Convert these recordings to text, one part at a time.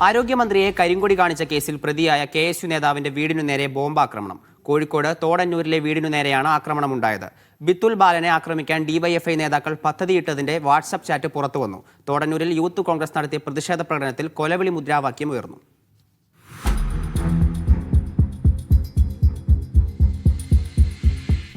ആരോഗ്യമന്ത്രിയെ കരിങ്കൊടി കാണിച്ച കേസിൽ പ്രതിയായ KSU നേതാവിന്റെ വീടിനു നേരെ ബോംബാക്രമണം. കോഴിക്കോട് തോടന്നൂരിലെ വീടിനു നേരെയാണ് ആക്രമണമുണ്ടായത്. ബിത്തുൽ ബാലനെ ആക്രമിക്കാൻ DYFI നേതാക്കൾ പദ്ധതിയിട്ടതിന്റെ വാട്സ്ആപ്പ് ചാറ്റ് പുറത്തുവന്നു. തോടന്നൂരിൽ യൂത്ത് കോൺഗ്രസ് നടത്തിയ പ്രതിഷേധ പ്രകടനത്തിൽ കൊലവിളി മുദ്രാവാക്യം ഉയർന്നു.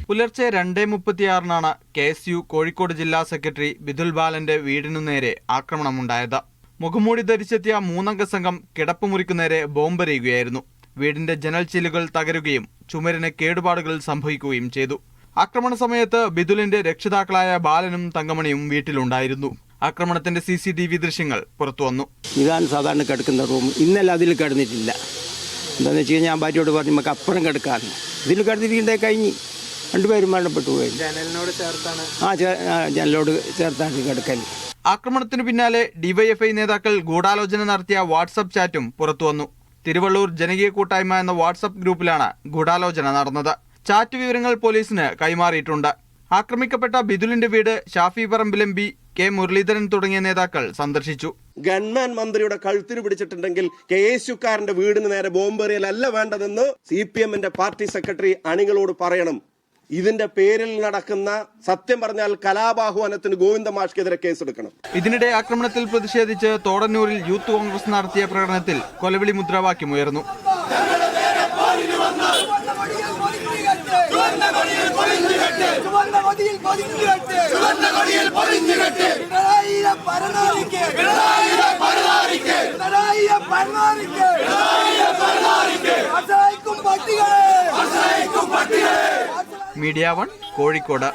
പുലർച്ചെ 2:36 KSU കോഴിക്കോട് ജില്ലാ സെക്രട്ടറി ബിത്തുൽ ബാലന്റെ വീടിനു നേരെ ആക്രമണമുണ്ടായത്. മുഖംമൂടി ധരിച്ചെത്തിയ 3-അംഗ സംഘം കിടപ്പുമുറിക്കു നേരെ ബോംബെറിയുകയായിരുന്നു. വീടിന്റെ ജനൽ ചില്ലുകൾ തകരുകയും ചുമരിന് കേടുപാടുകൾ സംഭവിക്കുകയും ചെയ്തു. ആക്രമണ സമയത്ത് ബിതുലിന്റെ രക്ഷിതാക്കളായ ബാലനും തങ്കമണിയും വീട്ടിലുണ്ടായിരുന്നു. ആക്രമണത്തിന്റെ CCTV ദൃശ്യങ്ങൾ പുറത്തുവന്നു. ഇതാണ് സാധാരണ കിടക്കുന്ന റൂം. ഇന്നലെ അതിൽ കിടന്നിട്ടില്ല. എന്താണെന്ന് വെച്ച് കഴിഞ്ഞാൽ ഞാൻ ഭാര്യയോട് പറഞ്ഞു നമുക്ക് അപ്പുറം കിടക്കാമെന്ന്. ഇതിൽ കിടന്നിട്ടുണ്ടേ കഴിഞ്ഞ് രണ്ടുപേരും മരണപ്പെട്ടു പോയി. ജനലോട് ചേർത്താണ് കിടക്കൽ. ആക്രമണത്തിനു പിന്നാലെ DYFI നേതാക്കൾ ഗൂഢാലോചന നടത്തിയ വാട്സ്ആപ്പ് ചാറ്റും പുറത്തുവന്നു. തിരുവള്ളൂർ ജനകീയ കൂട്ടായ്മ എന്ന വാട്സ്ആപ്പ് ഗ്രൂപ്പിലാണ് ഗൂഢാലോചന നടന്നത്. ചാറ്റ് വിവരങ്ങൾ പോലീസിന് കൈമാറിയിട്ടുണ്ട്. ആക്രമിക്കപ്പെട്ട ബിതുലിന്റെ വീട് ഷാഫി പറമ്പിൽ MP, K മുരളീധരൻ തുടങ്ങിയ നേതാക്കൾ സന്ദർശിച്ചു. ഗവൺമെന്റ് മന്ത്രിയുടെ കഴുത്തിന് പിടിച്ചിട്ടുണ്ടെങ്കിൽ KSUക്കാരന്റെ വീടിന് നേരെ ബോംബെറിയലല്ല വേണ്ടതെന്ന് CPMന്റെ പാർട്ടി സെക്രട്ടറി അണികളോട് പറയണം. ഇതിന്റെ പേരിൽ നടക്കുന്ന സത്യം പറഞ്ഞാൽ കലാപാഹ്വാനത്തിന് ഗോവിന്ദ മാഷ്ക്കെതിരെ കേസെടുക്കണം. ഇതിനിടെ ആക്രമണത്തിൽ പ്രതിഷേധിച്ച് തോടന്നൂരിൽ യൂത്ത് കോൺഗ്രസ് നടത്തിയ പ്രകടനത്തിൽ കൊലവിളി മുദ്രാവാക്യം ഉയർന്നു. മീഡിയ 1 കോഴിക്കോട്.